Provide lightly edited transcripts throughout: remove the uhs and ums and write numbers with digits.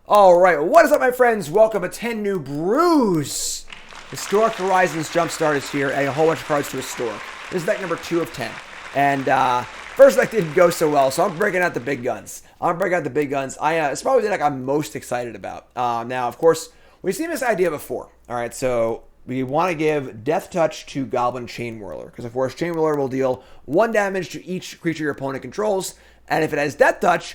All right, what is up, my friends? Welcome to 10 New Brews. Historic Horizons Jumpstart is here, and a whole bunch of cards to Historic. This is deck number 2 of 10. And first deck didn't go so well, so I'm breaking out the big guns. It's probably the deck I'm most excited about. Now, of course, we've seen this idea before. All right, so we want to give Deathtouch to Goblin Chainwhirler, because of course Chainwhirler will deal 1 damage to each creature your opponent controls, and if it has Deathtouch,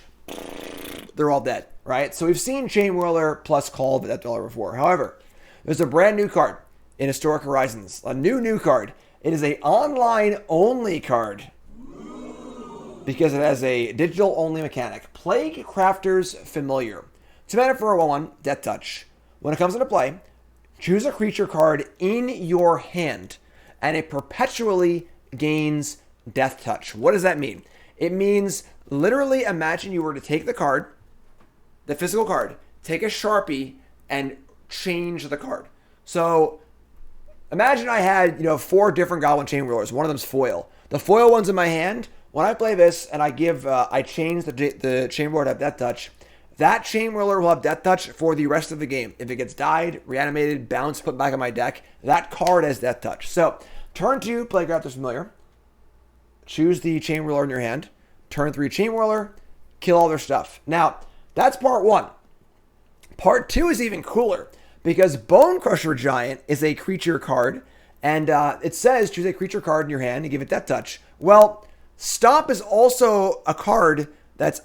they're all dead, right? So we've seen Chainwhirler plus Call of the DeathWhirler before. However, there's a brand new card in Historic Horizons, a new card. It is a online-only card because it has a digital-only mechanic. Plaguecrafter's Familiar. 2 mana for a 1/1, Deathtouch. When it comes into play, choose a creature card in your hand, and it perpetually gains Deathtouch. What does that mean? It means, literally, imagine you were to take the card, the physical card, take a Sharpie, and change the card. So, imagine I had, 4 different Goblin Chainwhirlers. One of them's foil. The foil one's in my hand. When I play this, and I change the Chainwhirler to have Deathtouch, that Chainwhirler will have Deathtouch for the rest of the game. If it gets died, reanimated, bounced, put back on my deck, that card has Deathtouch. So, turn 2, Plaguecrafter's Familiar. Choose the Chainwhirler in your hand. Turn 3, Chainwhirler. Kill all their stuff. Now, that's part 1. Part 2 is even cooler, because Bonecrusher Giant is a creature card, and it says choose a creature card in your hand and give it Deathtouch. Well, Stomp is also a card that's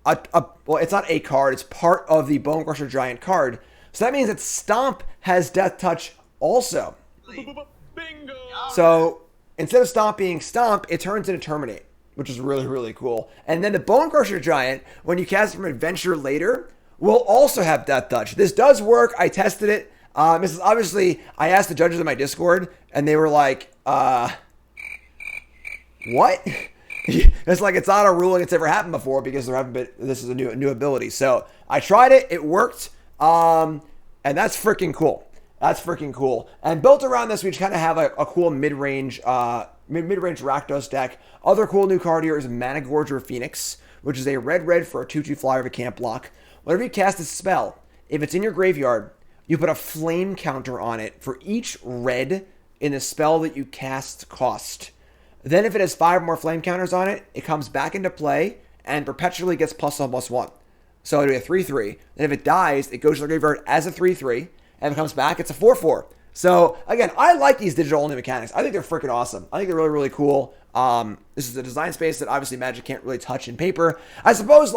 well, it's not a card, it's part of the Bonecrusher Giant card. So that means that Stomp has Deathtouch also. Bingo! So instead of Stomp being Stomp, it turns into Terminate, which is really, really cool. And then the Bonecrusher Giant, when you cast it from Adventure later, will also have Deathtouch. This does work. I tested it. This is obviously, I asked the judges in my Discord, and they were like, what? It's like, it's not a ruling it's ever happened before, because there haven't been, this is a new ability. So I tried it. It worked. And that's freaking cool. That's freaking cool. And built around this, we just kind of have a cool mid-range Rakdos deck. Other cool new card here is Managorger Phoenix, which is a red for a 2/2 flyer with a can't block. Whenever you cast a spell, if it's in your graveyard, you put a flame counter on it for each red in the spell that you cast cost. Then if it has 5 more flame counters on it, it comes back into play and perpetually gets +1/+1. So it'll be a 3/3. Then if it dies, it goes to the graveyard as a 3/3. And if it comes back, it's a 4/4. So, again, I like these digital-only mechanics. I think they're freaking awesome. I think they're really, really cool. This is a design space that obviously Magic can't really touch in paper. I suppose,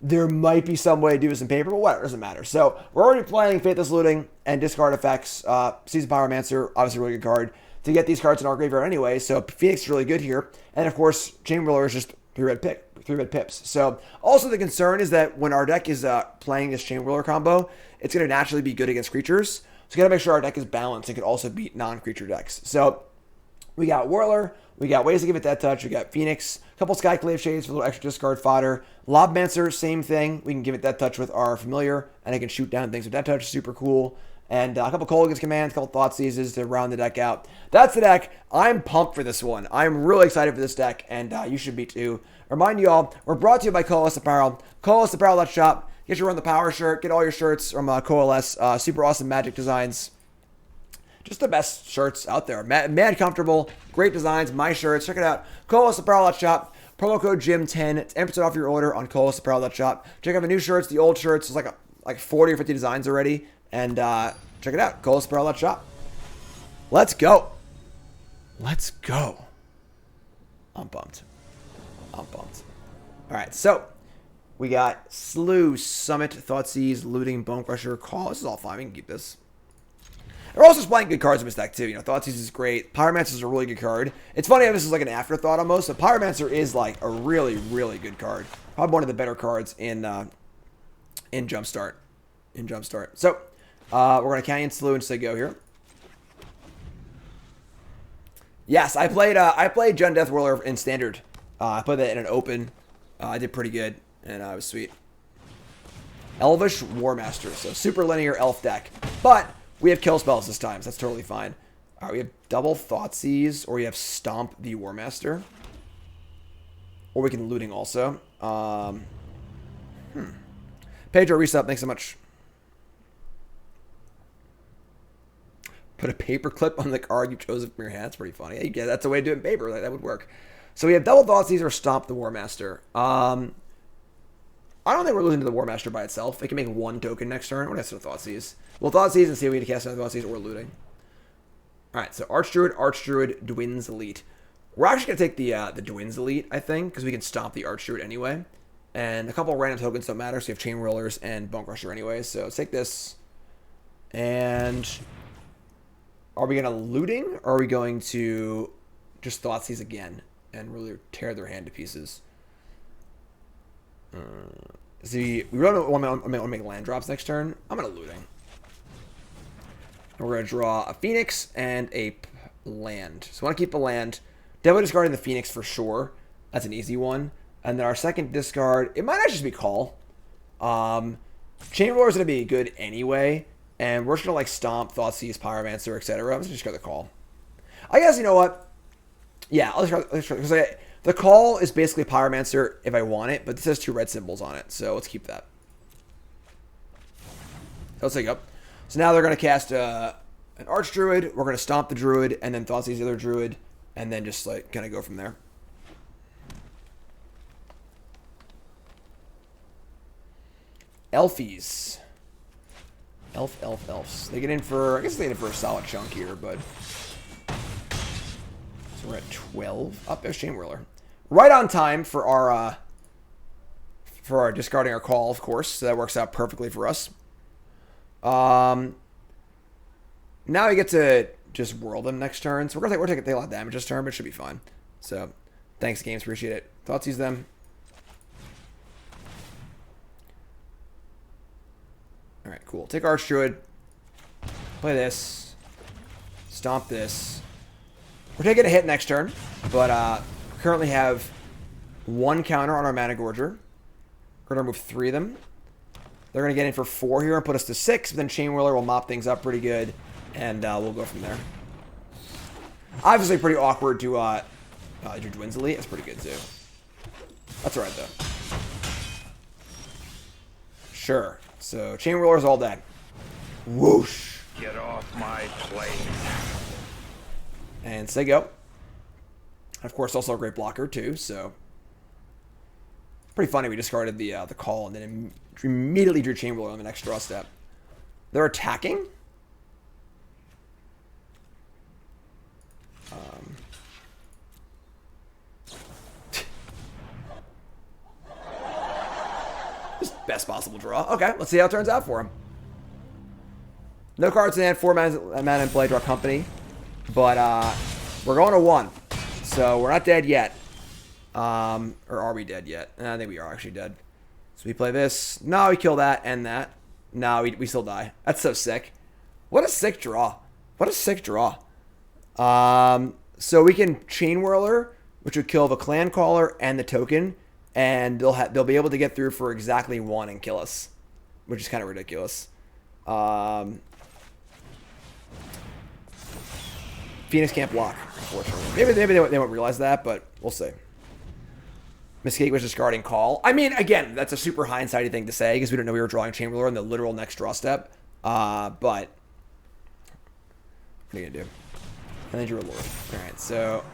there might be some way to do this in paper, but whatever, it doesn't matter. So, we're already playing Faithless Looting and discard effects. Seasoned Pyromancer, obviously a really good card to get these cards in our graveyard anyway. So, Phoenix is really good here. And, of course, Chainwhirler is just 3 red pips. So, also the concern is that when our deck is playing this Chainwhirler combo, it's going to naturally be good against creatures. So, we got to make sure our deck is balanced and can also beat non-creature decks. So, we got Whirler, we got ways to give it Deathtouch, we got Phoenix, a couple Skyclave Shades for a little extra discard fodder. Lavamancer, same thing. We can give it Deathtouch with our Familiar, and it can shoot down things with Deathtouch, super cool. And a couple Kolaghan's commands, a couple Thoughtseizes to round the deck out. That's the deck. I'm pumped for this one. I'm really excited for this deck, and you should be too. Remind you all, we're brought to you by Coalesce Apparel. CoalesceApparel.shop. Get your Run the Power shirt. Get all your shirts from Coalesce. Super awesome Magic designs. Just the best shirts out there. Mad comfortable. Great designs. My shirts. Check it out. CoalesceApparel.shop. Promo code GYM10. It's 10% off your order on CoalesceApparel.shop. Check out the new shirts, the old shirts. There's like 40 or 50 designs already. And check it out. CoalesceApparel.shop. Let's go. Let's go. I'm pumped. All right, so we got Slew, Summit, Thoughtseize, Looting, Bonecrusher, Call. This is all fine. We can keep this. We're also just playing good cards in this deck, too. Thoughtseize is great. Pyromancer is a really good card. It's funny how this is like an afterthought almost, but Pyromancer is like a really, really good card. Probably one of the better cards in Jumpstart. So, we're going to Canyon Slew and say go here. Yes, I played Jund DeathWhirler in Standard. I played that in an open. I did pretty good, and it was sweet. Elvish Warmaster, so super linear elf deck. But we have kill spells this time, so that's totally fine. All right, we have double Thoughtseize, or we have Stomp the Warmaster. Or we can Looting also. Pedro, resub. Thanks so much. Put a paper clip on the card you chose from your hand. That's pretty funny. Yeah, that's a way to do it in paper. That would work. So we have double Thoughtseize or Stomp the War Master. I don't think we're losing to the War Master by itself. It can make 1 token next turn. We're going to Thoughtseize. We'll Thoughtseize and see if we can cast another Thoughtseize or looting. Alright, so Archdruid, Dwin's Elite. We're actually going to take the Dwin's Elite, I think, because we can stomp the Archdruid anyway. And a couple of random tokens don't matter, so you have Chainwhirlers and Bonecrusher anyway. So let's take this. And are we going to looting, or are we going to just Thoughtseize again and really tear their hand to pieces? See, we really don't want to make land drops next turn. I'm going to looting. And we're going to draw a Phoenix and a land. So I want to keep the land. Definitely discarding the Phoenix for sure. That's an easy one. And then our second discard, it might actually just be Call. Chainwhirler is going to be good anyway. And we're just going to like Stomp, Thoughtseize, Pyromancer, etc. I'm just going to discard the Call. I guess, you know what? Yeah, I'll discard because the Call is basically Pyromancer if I want it, but this has 2 red symbols on it. So let's keep that. Let's take up. So now they're going to cast an Archdruid. We're going to Stomp the Druid and then Thoughtseize the other Druid. And then just like kind of go from there. Elfies. Elves. They get in for, I guess they get in for a solid chunk here, but. So we're at 12. Up there's Chainwhirler. Right on time for our discarding our Call, of course. So that works out perfectly for us. Now we get to just world them next turn. So we're gonna take a lot of damage this turn, but it should be fine. So thanks, games. Appreciate it. Thoughtseize them. Alright, cool. Take Archdruid. Play this. Stomp this. We're taking a hit next turn, but currently have 1 counter on our Mana Gorger. We're gonna remove 3 of them. They're gonna get in for 4 here and put us to 6, but then Chainwhirler will mop things up pretty good. And we'll go from there. Obviously, pretty awkward to do Dwin's Elite. That's pretty good, too. That's alright, though. Sure. So, Chainwhirler's all dead. Whoosh. Get off my plate. And say go. Of course, also a great blocker, too, so. Pretty funny, we discarded the Call and then immediately drew Chainwhirler on the next draw step. They're attacking. Just best possible draw. Okay, let's see how it turns out for him. No cards in hand, 4 mana in play, draw company. But we're going to 1. So we're not dead yet. Or are we dead yet? I think we are actually dead. So we play this. No, we kill that and that. No, we still die. That's so sick. What a sick draw. What a sick draw. So we can Chainwhirler, which would kill the Clan Caller and the token, and they'll be able to get through for exactly 1 and kill us, which is kind of ridiculous. Phoenix can't block, unfortunately. Maybe they won't realize that, but we'll see. Mistake was discarding Call. I mean, again, that's a super hindsighty thing to say because we didn't know we were drawing Chainwhirler in the literal next draw step. But what are you gonna do? And then drew a Lord. Alright, so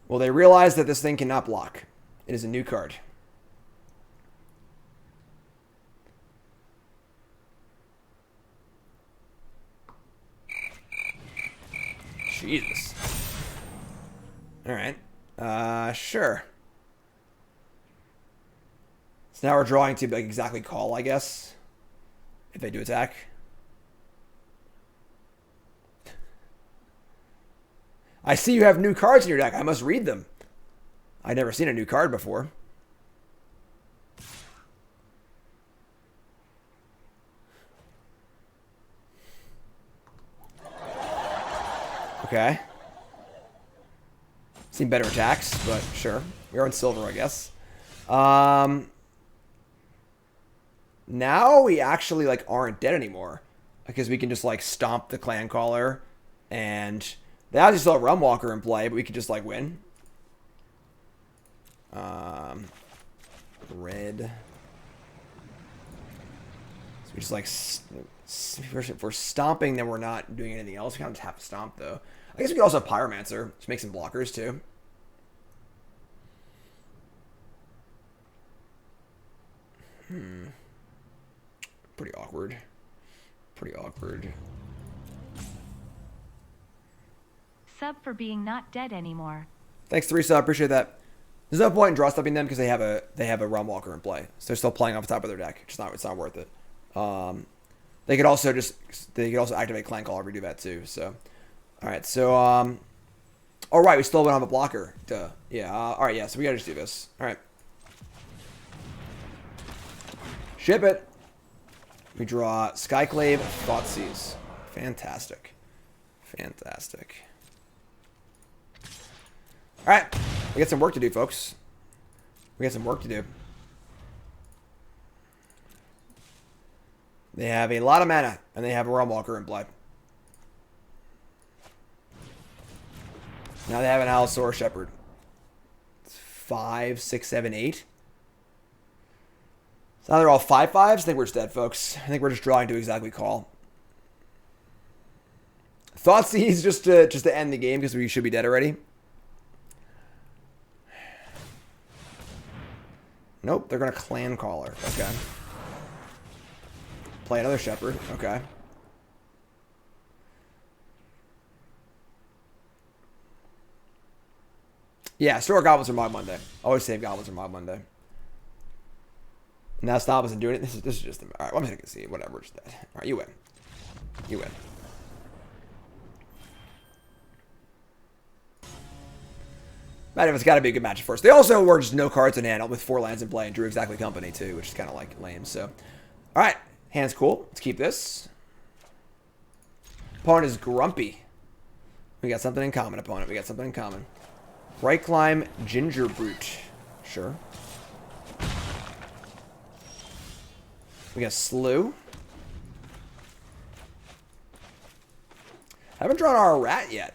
well, they realize that this thing cannot block. It is a new card. Jesus. Alright. Sure. So now we're drawing to like exactly Call, I guess. If they do attack. I see you have new cards in your deck. I must read them. I've never seen a new card before. Okay. Seen better attacks, but sure. We are in silver, I guess. Now we actually like aren't dead anymore because we can just like stomp the Clan Caller, and they obviously still have Realm Walker in play, but we could just like win. Red. We just like if we're stomping, then we're not doing anything else. We kind of just have to stomp though. I guess we could also have Pyromancer, just make some blockers too. Pretty awkward. Pretty awkward. Sub for being not dead anymore. Thanks, 3 sub. Appreciate that. There's no point in draw stopping them because they have a Realm Walker in play, so they're still playing off the top of their deck. It's not worth it. They could also activate Clan Caller if we do that too. So, all right. So all right, we still went on the blocker. Duh. Yeah. All right. Yeah. So we gotta just do this. All right. Ship it. We draw Skyclave, Thoughtseize. Fantastic. Fantastic. All right. We got some work to do, folks. We got some work to do. They have a lot of mana, and they have a Realm Walker in play. Now they have an Allosaurus Shepherd. It's 5, 6, 7, 8. So now they're all 5/5s. I think we're just dead, folks. I think we're just drawing to exactly call. Thoughtseize just to end the game because we should be dead already. Nope, they're going to Clan Caller. Okay. Play another Shepherd. Okay. Yeah, store Goblins are Mod Monday. Always save Goblins are Mod Monday. Now Stomp isn't doing it. This is just... Alright, well, I'm just going to see. Whatever, just dead. Alright, you win. You win. Matt, if it's got to be a good match first. They also were just no cards in hand with 4 lands in play and drew exactly company too, which is kind of like lame. So, all right, hand's cool. Let's keep this. Opponent is grumpy. We got something in common, opponent. We got something in common. Right climb, Ginger Brute. Sure. We got Slew. Haven't drawn our rat yet.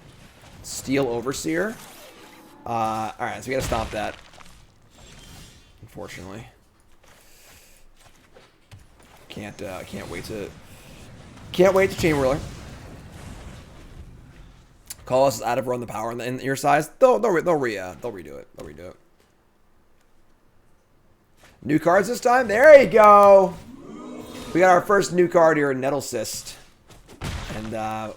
Steel Overseer. Alright, so we gotta stomp that. Unfortunately. Can't wait to Chainwhirler. Call us out of run the power in your size. They'll redo it. They'll redo it. New cards this time? There you go! We got our first new card here, Nettlecyst. And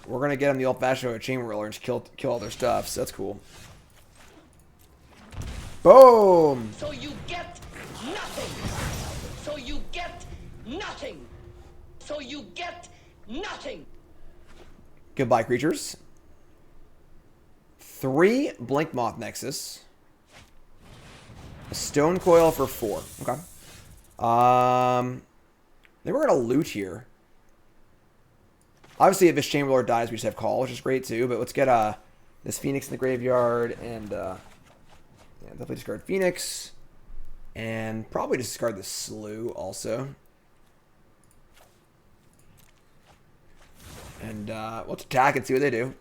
we're gonna get him the old-fashioned way with Chainwhirler and just kill all their stuff, so that's cool. Boom! So you get nothing. So you get nothing. So you get nothing. Goodbye, creatures. 3 Blink Moth Nexus. A Stone Coil for 4. Okay. I think we're gonna loot here. Obviously, if this Chainwhirler dies, we just have Call, which is great too. But let's get this Phoenix in the graveyard and yeah, definitely discard Phoenix and probably discard the Slew also. And let's attack and see what they do.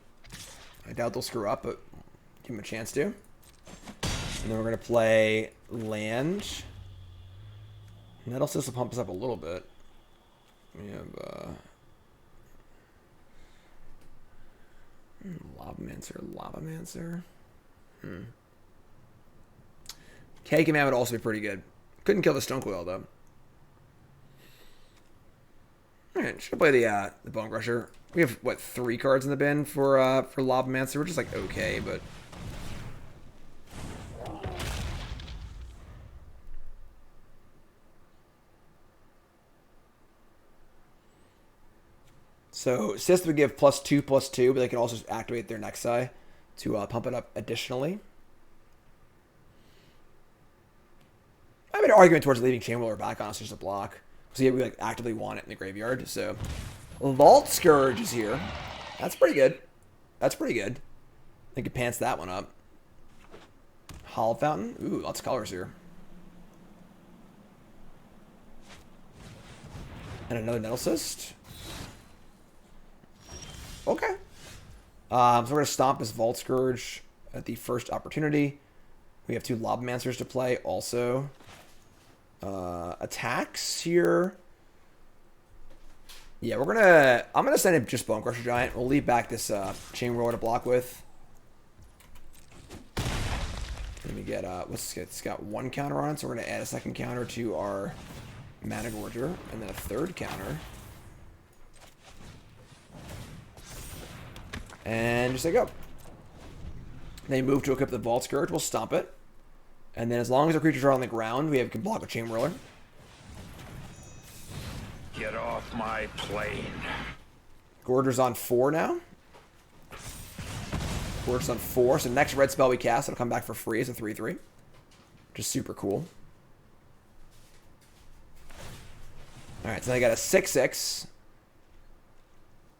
I doubt they'll screw up, but give them a chance to. And then we're gonna play land. Nettlecyst will pump us up a little bit. We have Lavamancer. K Command would also be pretty good. Couldn't kill the Stone Coil though. Alright, should play the Bonecrusher. We have what, 3 cards in the bin for Lavamancer, which is like okay, but so Cyst would give +2/+2, but they can also activate their Nexi to pump it up additionally. I made an argument towards leaving Chainwhirler back on us just a block. So yeah, we like actively want it in the graveyard. So Vault Scourge is here. That's pretty good. That's pretty good. I think it pants that one up. Hollow Fountain. Ooh, lots of colors here. And another Nettlecyst. Okay. So we're going to stomp this Vault Scourge at the first opportunity. We have 2 Lobmancers to play also. Attacks here. Yeah, I'm gonna send in just Bonecrusher Giant. We'll leave back this Chainwhirler to block with. Let me get it's got 1 counter on it, so we're gonna add a 2nd counter to our Mana Gorger, and then a 3rd counter. And just let go. They move to equip the Vault Scourge, we'll stomp it. And then as long as our creatures are on the ground, we can block with Chainwhirler. Get off my plane. Gorger's on 4 now. Gorger's on 4, so next red spell we cast, it'll come back for free as a 3/3. Which is super cool. Alright, so I got a 6/6.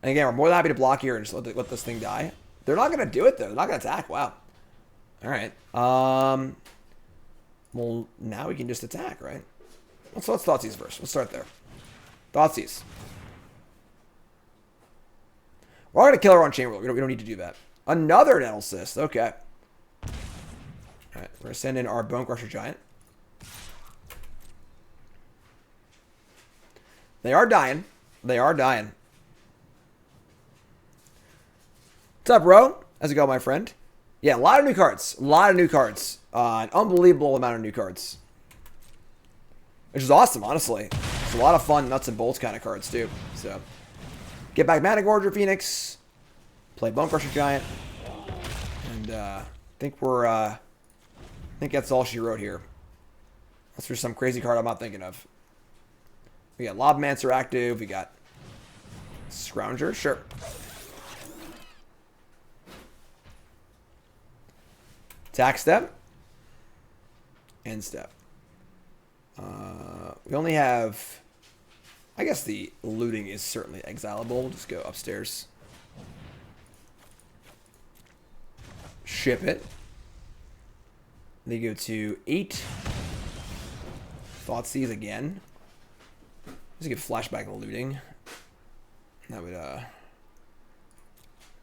And again, we're more than happy to block here and just let this thing die. They're not going to do it, though. They're not going to attack. Wow. Alright. Well, now we can just attack, right? Let's Thoughtseize first. We'll start there. Thoughtseize. We're going to kill her on Chainwhirler. We don't need to do that. Another Nettle Cyst. Okay. Alright, we're going to send in our Bonecrusher Giant. They are dying. They are dying. What's up, bro? How's it going, my friend? Yeah, a lot of new cards. A lot of new cards. An unbelievable amount of new cards. Which is awesome, honestly. It's a lot of fun, nuts and bolts kind of cards, too. So, get back Mana Gorger Phoenix. Play Bonecrusher Giant. And, I think that's all she wrote here. Unless there's some crazy card I'm not thinking of. We got Lavamancer active. We got Scrounger. Sure. Attack step. End step. We only have... I guess the looting is certainly exilable. We'll just go upstairs. Ship it. They go to 8. Thoughtseize again. Just get flashback looting. That would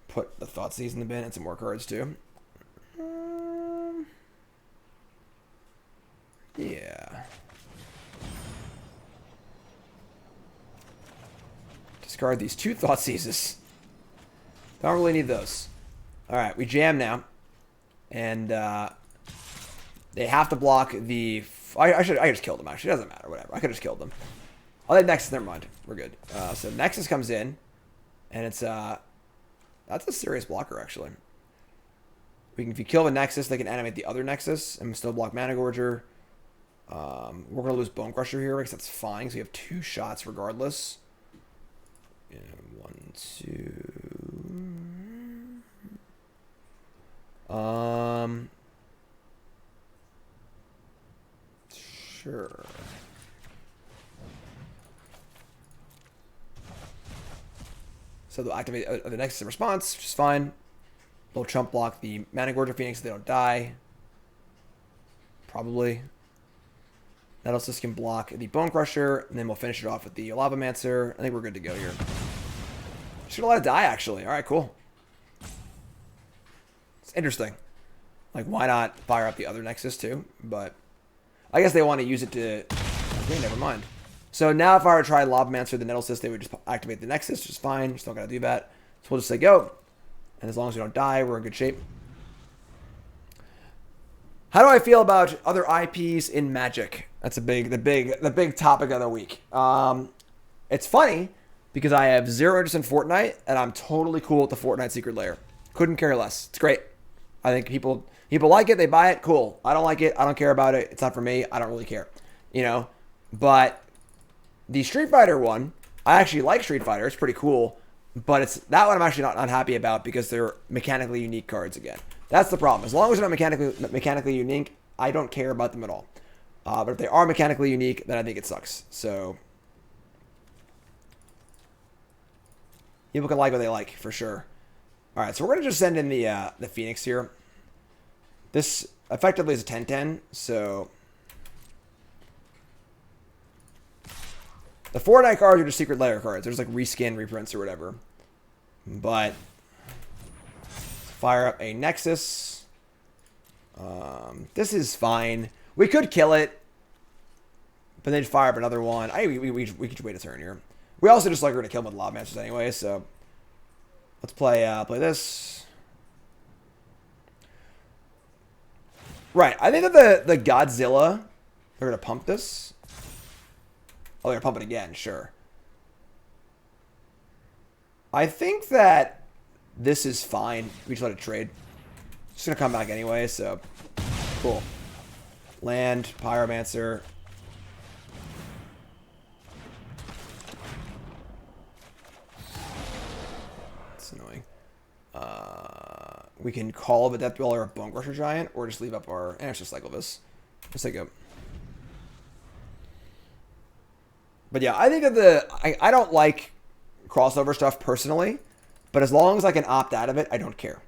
put the Thoughtseize in the bin and some more cards too. Yeah. Discard these 2 Thoughtseizes. Don't really need those. Alright, we jam now. And they have to block the... I just killed them, actually. It doesn't matter, whatever. I could have just killed them. Oh, that Nexus, never mind. We're good. So Nexus comes in. And it's... that's a serious blocker, actually. If you kill the Nexus, they can animate the other Nexus and still block Mana Gorger. We're going to lose Bonecrusher here because that's fine. So we have 2 shots regardless. Yeah, 1, 2... Sure. So they'll activate the Nexus in response, which is fine. They'll chump block the Mana Gorger Phoenix so they don't die. Probably. That also can block the Bonecrusher, and then we'll finish it off with the Lavamancer. I think we're good to go here. Just gonna let it die, actually. Alright, cool. It's interesting. Like, why not fire up the other Nexus, too? But I guess they want to use it to... Okay, never mind. So now if I were to try Lavamancer, the Nettle Cyst, they would just activate the Nexus, which is fine. Just don't gotta do that. So we'll just say go. And as long as we don't die, we're in good shape. How do I feel about other IPs in Magic? That's the big topic of the week. It's funny because I have 0 interest in Fortnite, and I'm totally cool with the Fortnite Secret Lair. Couldn't care less. It's great. I think people like it, they buy it, cool. I don't like it, I don't care about it. It's not for me. I don't really care, you know. But the Street Fighter one, I actually like Street Fighter. It's pretty cool. But it's that one I'm actually not unhappy about because they're mechanically unique cards again. That's the problem. As long as they're not mechanically unique, I don't care about them at all. But if they are mechanically unique, then I think it sucks. So people can like what they like for sure. All right, so we're gonna just send in the Phoenix here. This effectively is a 10/10, so the Fortnite cards are just secret layer cards. There's like reskin reprints or whatever. But fire up a Nexus. This is fine. We could kill it, but then fire up another one. We could wait a turn here. We also just like we're gonna kill him with Lavamancers anyway, so let's play this. Right, I think that the Godzilla, they're gonna pump this. Oh, they're gonna pump it again, sure. I think that this is fine. We just let it trade. It's gonna come back anyway, so cool. Land, Pyromancer. It's annoying. We can call the DeathWhirler or Bonecrusher Giant, or just leave up our... let's just cycle this. Let's take it. But yeah, I think that I don't like crossover stuff personally, but as long as I can opt out of it, I don't care.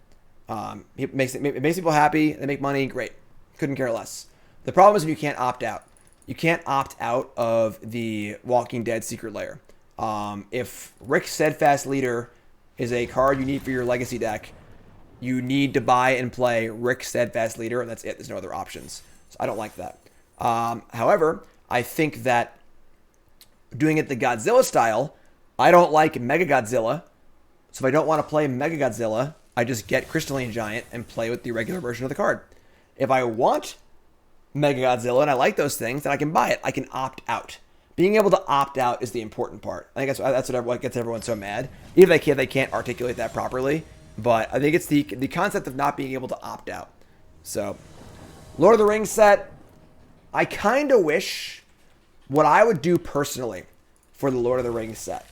It makes people happy. They make money. Great. Couldn't care less. The problem is when you can't opt out. You can't opt out of the Walking Dead Secret Lair. If Rick's Steadfast Leader is a card you need for your Legacy deck, you need to buy and play Rick's Steadfast Leader, and that's it. There's no other options. So I don't like that. However, I think that doing it the Godzilla style, I don't like Mega Godzilla. So if I don't want to play Mega Godzilla, I just get Crystalline Giant and play with the regular version of the card. If I want Mega Godzilla and I like those things, then I can buy it. I can opt out. Being able to opt out is the important part. I think that's what gets everyone so mad. Even if they can't articulate that properly. But I think it's the concept of not being able to opt out. So, Lord of the Rings set. I kind of wish what I would do personally for the Lord of the Rings set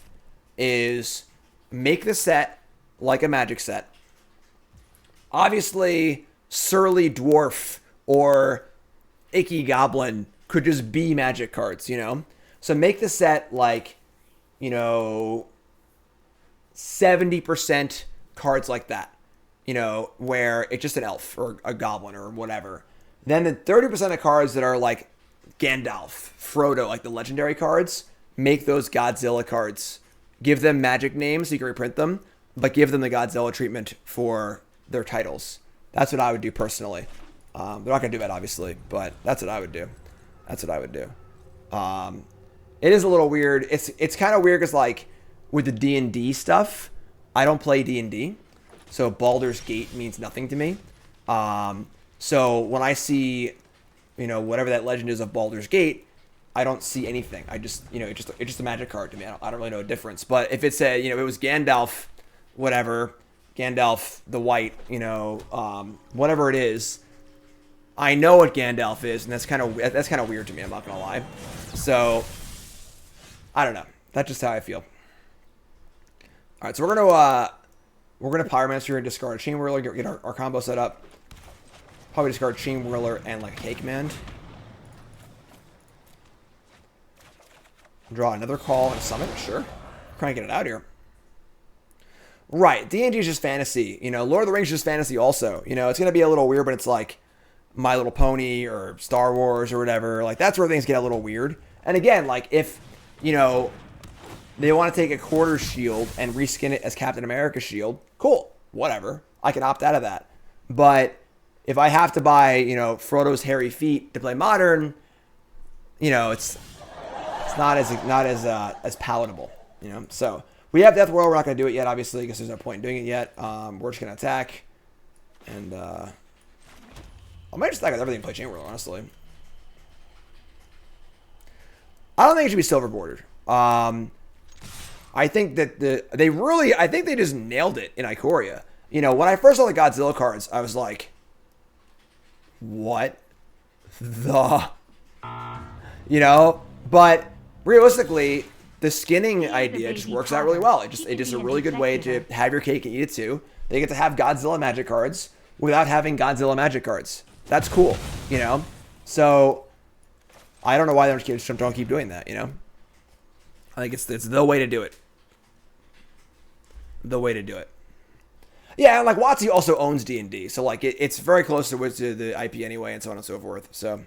is make the set like a Magic set. Obviously, Surly Dwarf or Icky Goblin could just be Magic cards, you know? So make the set like, 70% cards like that, where it's just an elf or a goblin or whatever. Then the 30% of cards that are like Gandalf, Frodo, like the legendary cards, make those Godzilla cards. Give them Magic names so you can reprint them, but give them the Godzilla treatment for their titles. That's what I would do personally. They're not going to do that, obviously, but that's what I would do. It is a little weird. It's kind of weird because, like, with the D&D stuff, I don't play D&D, so Baldur's Gate means nothing to me. So when I see, whatever that legend is of Baldur's Gate, I don't see anything. I just, it's just a Magic card to me. I don't really know a difference. But if it said, it was Gandalf, whatever, Gandalf the White, whatever it is, I know what Gandalf is, and that's kind of weird to me. I'm not gonna lie. So I don't know. That's just how I feel. All right, so we're gonna Pyromancer and discard Chainwhirler, get our combo set up. Probably discard Chainwhirler and like Cake Man. Draw another call and summon. Sure, cranking it out here. Right, D&D is just fantasy. Lord of the Rings is just fantasy also. It's gonna be a little weird, but it's like My Little Pony or Star Wars or whatever. Like that's where things get a little weird. And again, like if they want to take a quarter shield and reskin it as Captain America's shield, cool, whatever. I can opt out of that. But if I have to buy, Frodo's hairy feet to play Modern, it's not as palatable, So we have DeathWhirler. We're not going to do it yet, obviously, because there's no point in doing it yet. We're just going to attack, and I might just attack with everything and play Chainwhirler, honestly. I don't think it should be silver bordered. I think that I think they just nailed it in Ikoria. When I first saw the Godzilla cards, I was like, what the, but realistically, the skinning idea just works out really well. It's just a really good way to have your cake and eat it too. They get to have Godzilla Magic cards without having Godzilla Magic cards. That's cool, So I don't know why they don't keep doing that, I think it's the way to do it. The way to do it. Yeah, and like WotC also owns D&D, so like it's very close to the IP anyway, and so on and so forth. So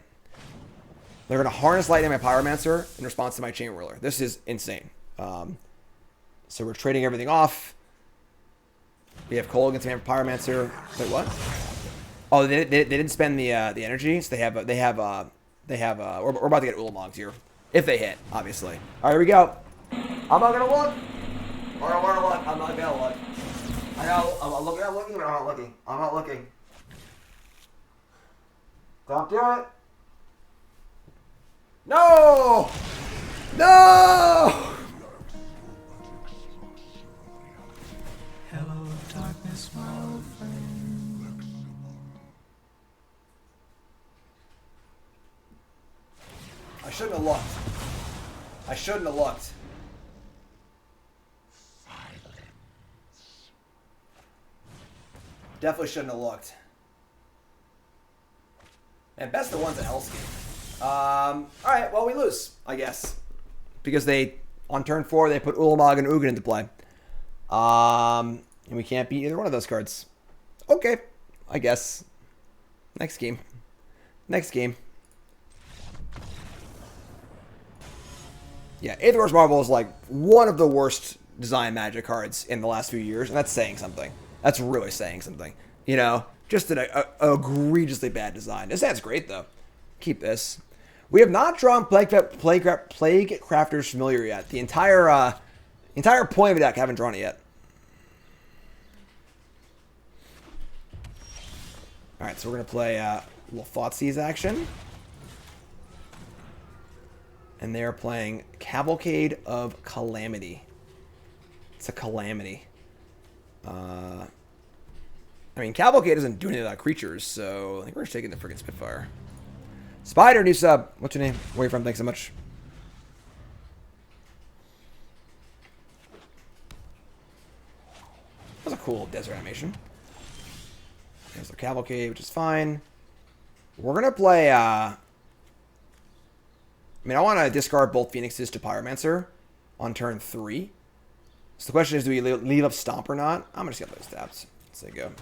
they're gonna harness lightning my Pyromancer in response to my Chainwhirler. This is insane. So we're trading everything off. We have Cole against my Pyromancer. Wait, what? Oh, they didn't spend the energy, so we're about to get Ulamog's here if they hit, obviously. All right, here we go. I'm not gonna look. Or I wanna look. I'm not gonna look. I know. I'm looking. I'm looking, but I'm not looking. I'm not looking. Don't do it. No! No! Hello, darkness, my old friend. I shouldn't have looked. I shouldn't have looked. Definitely shouldn't have looked. And best of one's an Elves game. Alright, well, we lose, I guess. Because they, on turn 4, they put Ulamog and Ugin into play. And we can't beat either one of those cards. Okay, I guess. Next game. Next game. Yeah, Aetherworks Marvel is like one of the worst design Magic cards in the last few years, and that's saying something. That's really saying something. You know, just an egregiously bad design. This ad's great, though. Keep this. We have not drawn Plaguecrafter's Familiar yet. The entire point of the deck, I haven't drawn it yet. Alright, so we're going to play a little Thoughtseize action. And they're playing Cavalcade of Calamity. It's a Calamity. I mean, Cavalcade doesn't do anything without creatures, so I think we're just taking the freaking Spitfire. Spider, new sub. What's your name? Where are you from? Thanks so much. That was a cool desert animation. There's the Cavalcade, which is fine. We're going to play... I mean, I want to discard both Phoenixes to Pyromancer on turn 3. So the question is, do we leave up Stomp or not? I'm going to just get those taps. Let's say go.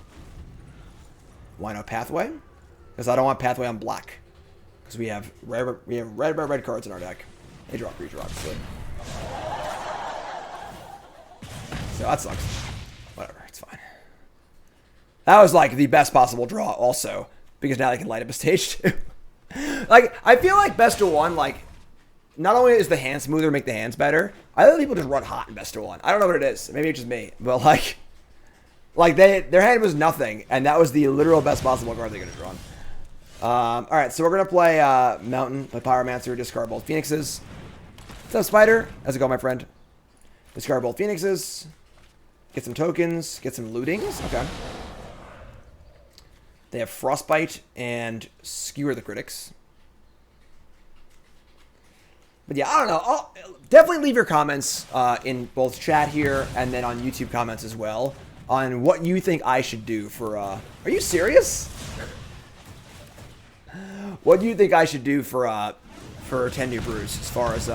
Why no Pathway? Because I don't want Pathway on black. Because we have red cards in our deck. They draw creature, obviously. So that sucks. Whatever, it's fine. That was like the best possible draw also. Because now they can light up a stage too. Like, I feel like best of one, like, not only is the hand smoother make the hands better, I think people just run hot in best of one. I don't know what it is. Maybe it's just me. But like their hand was nothing, and that was the literal best possible card they could have drawn. Alright, so we're going to play Mountain, play Pyromancer, discard both Phoenixes. What's up, Spider? How's it going, my friend? Discard both Phoenixes. Get some tokens. Get some lootings. Okay. They have Frostbite and Skewer the Critics. But yeah, I don't know. Definitely leave your comments in both chat here and then on YouTube comments as well on what you think I should do for... Are you serious? What do you think I should do for 10 New Brews as far as,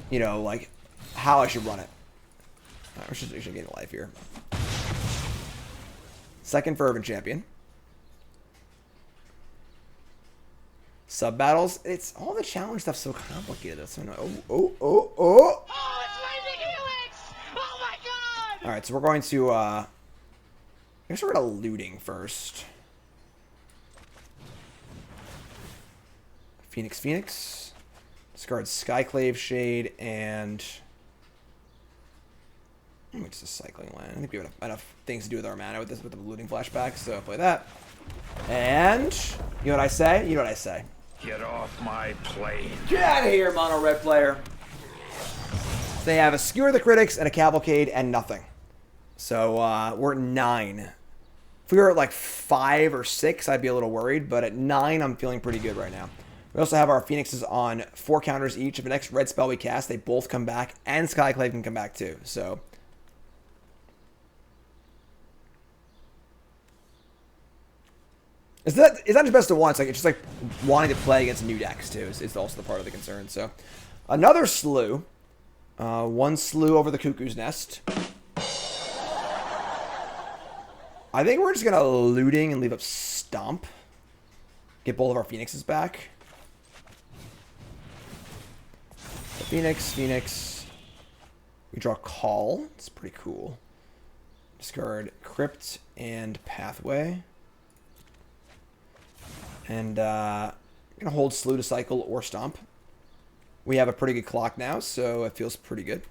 you know, like, how I should run it? Right, we should get a life here. Second Fervent Champion. Sub battles. It's all the challenge stuff's so complicated. That's so annoying. Oh, it's Lightning Helix! Oh my god! Alright, so we're going to, I guess we're going to looting first. Phoenix. Discard Skyclave Shade and... It's a cycling land. I think we have enough things to do with our mana with this, with the looting flashback, so play that. And, you know what I say? You know what I say. Get off my plane. Get out of here, mono red player. They have a Skewer the Critics and a Cavalcade and nothing. So we're at 9. If we were at like 5 or 6, I'd be a little worried. But at 9, I'm feeling pretty good right now. We also have our Phoenixes on 4 counters each. If the next red spell we cast, they both come back. And Skyclave can come back too. So... It's not just best of one. It's just like wanting to play against new decks too. Is also the part of the concern. So another slew, one slew over the Cuckoo's Nest. I think we're just gonna looting and leave up Stomp. Get both of our Phoenixes back. So Phoenix. We draw Call. It's pretty cool. Discard Crypt and Pathway. And I'm going to hold Slew to cycle or Stomp. We have a pretty good clock now, so it feels pretty good.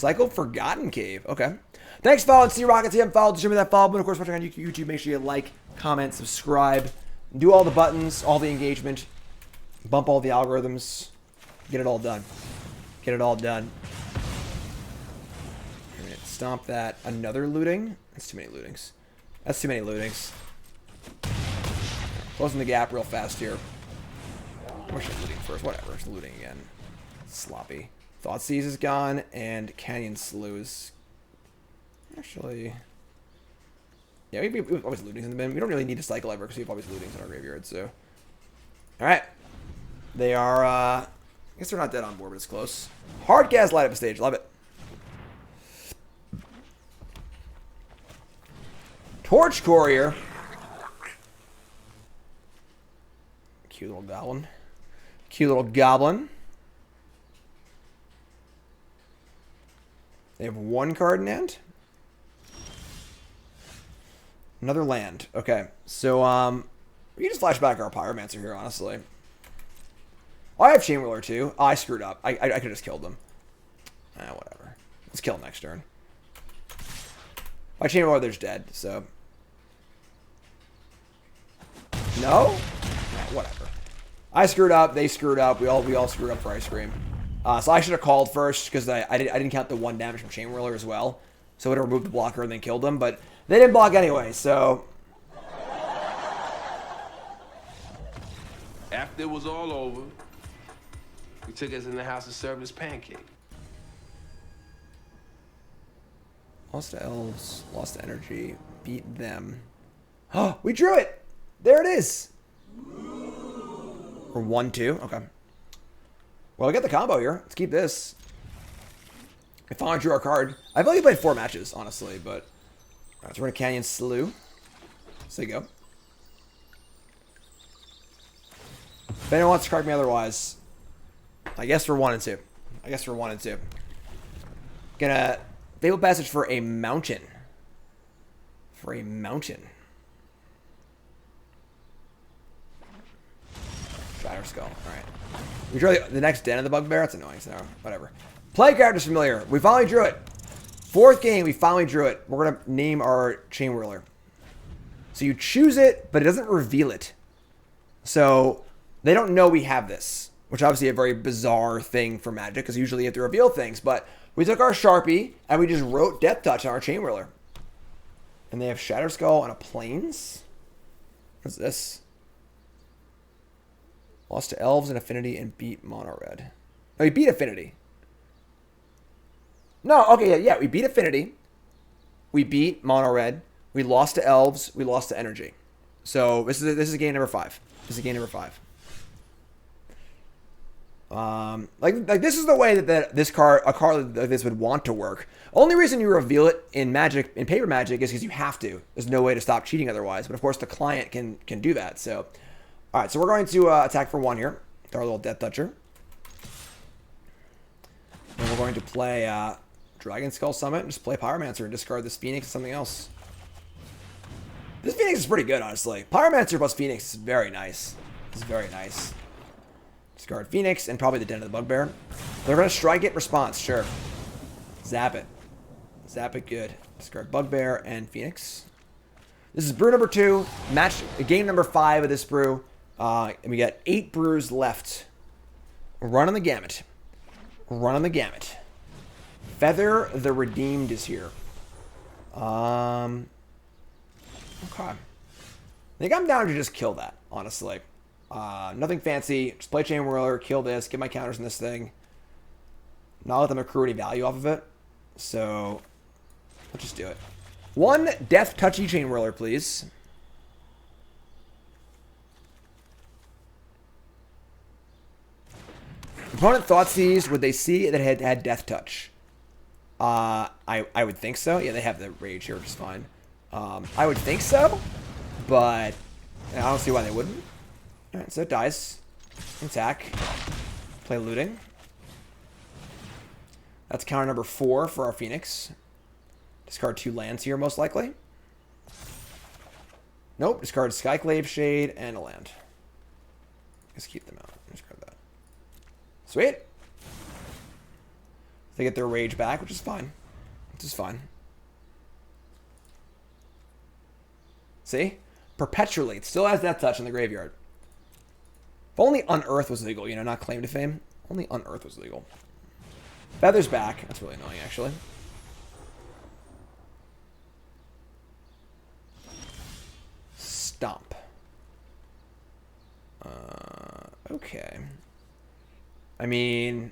Cycle Forgotten Cave. Okay. Thanks for following Sea Rockets. If you haven't followed, show me that follow. But of course, watching on YouTube, make sure you like, comment, subscribe, do all the buttons, all the engagement, bump all the algorithms, get it all done. Get it all done. Stomp that. Another looting. That's too many lootings. That's too many lootings. Closing the gap real fast here. We're just looting first. Whatever. It's looting again. Sloppy. Thoughtseize is gone, and Canyon Sloughs. Actually, yeah, we've always lootings in the bin. We don't really need to cycle ever because we have always lootings in our graveyard. So, all right, they are. I guess they're not dead on board, but it's close. Hard gas light up a stage. Love it. Torch Courier. Cute little goblin. Cute little goblin. They have one card in hand. Another land. Okay. So, we can just flash back our Pyromancer here, honestly. Oh, I have Chainwhirler too. Oh, I screwed up. I could have just killed them. Whatever. Let's kill him next turn. My Chainwhirler, they're dead, so. No? Whatever. I screwed up. They screwed up. We all screwed up for ice cream. So I should have called first because I didn't count the 1 damage from Chainwhirler as well. So I would have removed the blocker and then killed them. But they didn't block anyway, so. After it was all over, he took us in the house to serve us pancake. Lost to Elves. Lost to Energy. Beat them. Oh, we drew it! There it is! Or 1-2. Okay. Well, we got the combo here. Let's keep this. We finally drew our card. I've only played 4 matches, honestly, but... Alright, so we're in a Canyon Slough. So you go. If anyone wants to correct me otherwise, I guess we're 1 and 2. I guess we're 1 and 2. Gonna... Fable Passage for a mountain. For a mountain. Shatter Skull. Alright. We drew the next Den of the Bugbear. That's annoying, so whatever. Plaguecrafter's familiar. We finally drew it. 4th game, we finally drew it. We're going to name our Chainwhirler. So you choose it, but it doesn't reveal it. So they don't know we have this, which obviously a very bizarre thing for Magic, because usually you have to reveal things. But we took our Sharpie, and we just wrote Deathtouch on our Chainwhirler. And they have Shatter Skull on a Plains. What's this? Lost to Elves and Affinity and beat Mono Red. No, we beat Affinity. No, okay, yeah, we beat Affinity. We beat Mono Red. We lost to Elves. We lost to Energy. So this is game number 5. This is game number 5. Like this is the way that a card like this would want to work. Only reason you reveal it in Magic, in paper Magic, is because you have to. There's no way to stop cheating otherwise. But of course, the client can do that. So. Alright, so we're going to attack for 1 here. With our little Deathtoucher. And we're going to play Dragon Skull Summit. Just play Pyromancer and discard this Phoenix and something else. This Phoenix is pretty good, honestly. Pyromancer plus Phoenix is very nice. It's very nice. Discard Phoenix and probably the Den of the Bugbear. They're going to strike it, response, sure. Zap it. Zap it good. Discard Bugbear and Phoenix. This is brew number 2. Game number 5 of this brew. And we got 8 brews left. Run on the gamut. Run on the gamut. Feather the Redeemed is here. Okay. I think I'm down to just kill that, honestly. Nothing fancy. Just play Chainwhirler, kill this, get my counters in this thing. Not let them accrue any value off of it. So, let's just do it. 1 Deathtouchy Chainwhirler, please. Opponent Thoughtseize, would they see that it had Deathtouch? I would think so. Yeah, they have the Rage here, which is fine. I would think so, but I don't see why they wouldn't. Alright, so it dies. Attack. Play Looting. That's counter number 4 for our Phoenix. Discard 2 lands here, most likely. Nope, discard Skyclave Shade and a land. Just keep them out. Discard that. Sweet. They get their rage back, which is fine. Which is fine. See? Perpetuate. Still has Deathtouch in the graveyard. If only Unearth was legal, you know, not Claim to Fame. Only Unearth was legal. Feather's back. That's really annoying, actually. Stomp. Okay. I mean,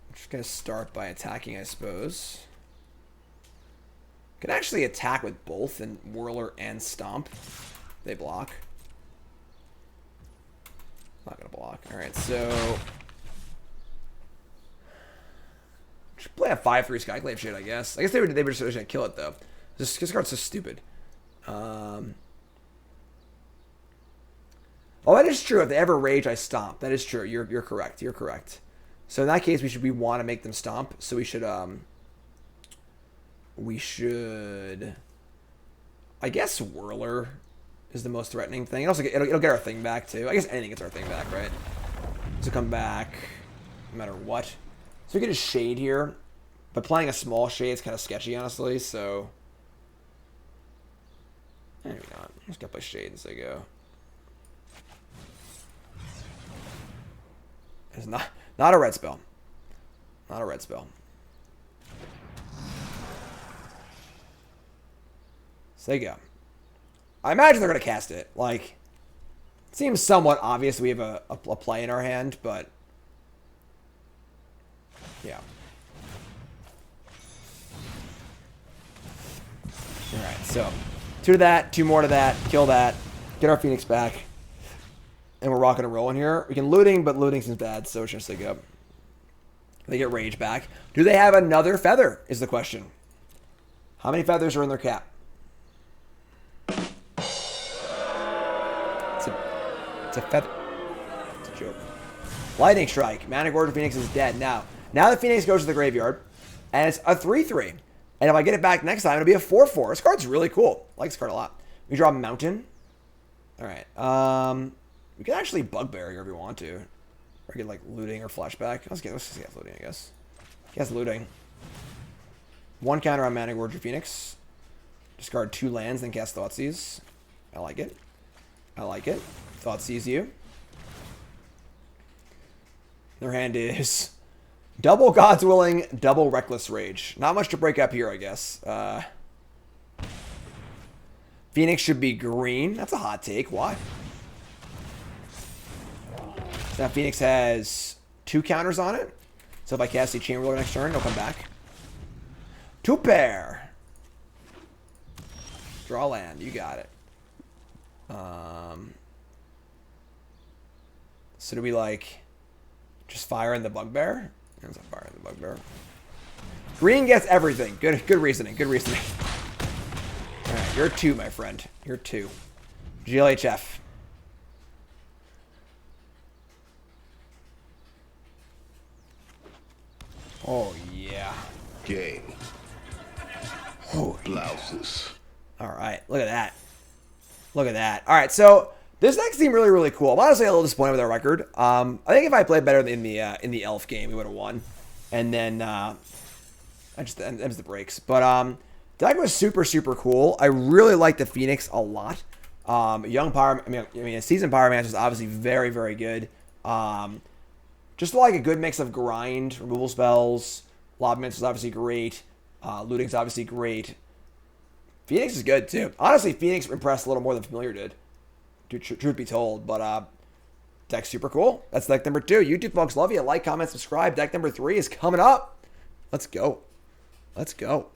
I'm just going to start by attacking, I suppose. Can actually attack with both and Whirler and Stomp. They block. Not going to block. Alright, so... should play a 5-3 Skyclave shit, I guess. I guess they were just going to kill it, though. This card's so stupid. Oh, that is true. If they ever rage, I stomp. That is true. You're correct. You're correct. So in that case, we want to make them stomp. So we should I guess Whirler is the most threatening thing. And also, it'll get our thing back too. I guess anything gets our thing back, right? So come back, no matter what. So we get a shade here, but playing a small shade is kind of sketchy, honestly. So maybe not. I'm just gonna play shade as I go. It's not a red spell. Not a red spell. So there you go. I imagine they're going to cast it. Like, it seems somewhat obvious we have a play in our hand, but yeah. Alright, so 2 to that, 2 more to that, kill that, get our Phoenix back. And we're rocking and rolling here. We can looting, but looting seems bad, so it's just they go. They get rage back. Do they have another feather, is the question. How many feathers are in their cap? It's a feather. It's a joke. Lightning Strike. Mana Gorger Phoenix is dead. Now the Phoenix goes to the graveyard, and it's a 3-3. And if I get it back next time, it'll be a 4-4. This card's really cool. I like this card a lot. We draw Mountain. Alright. We can actually Bugbear here if we want to. Or get like looting or flashback. Let's just get looting, I guess. Guess looting. 1 counter on Mana Gorger Phoenix. Discard 2 lands, then cast Thoughtseize. I like it. I like it. Thoughtseize you. Their hand is double God's Willing, double Reckless Rage. Not much to break up here, I guess. Phoenix should be green. That's a hot take. Why? Now Phoenix has 2 counters on it. So if I cast the Chainwhirler next turn, it'll come back. 2 pair. Draw land. You got it. So do we like just fire in the Bugbear? It's a fire in the Bugbear. Green gets everything. Good reasoning. Good reasoning. Alright, you're 2, my friend. You're 2. GLHF. Oh, yeah. Game. Oh, Blouses. All right. Look at that. Look at that. All right. So this next team really cool. I'm honestly a little disappointed with our record. I think if I played better in the Elf game, we would have won. And then I just ends the breaks. But deck was super cool. I really like the Phoenix a lot. Young Power. I mean, a seasoned Pyromancer is obviously very good. Just like a good mix of grind, removal spells. Lavamancer is obviously great. Looting's obviously great. Phoenix is good too. Honestly, Phoenix impressed a little more than Familiar did. Truth be told, but deck's super cool. That's deck number 2. YouTube folks, love you. Like, comment, subscribe. Deck number 3 is coming up. Let's go. Let's go.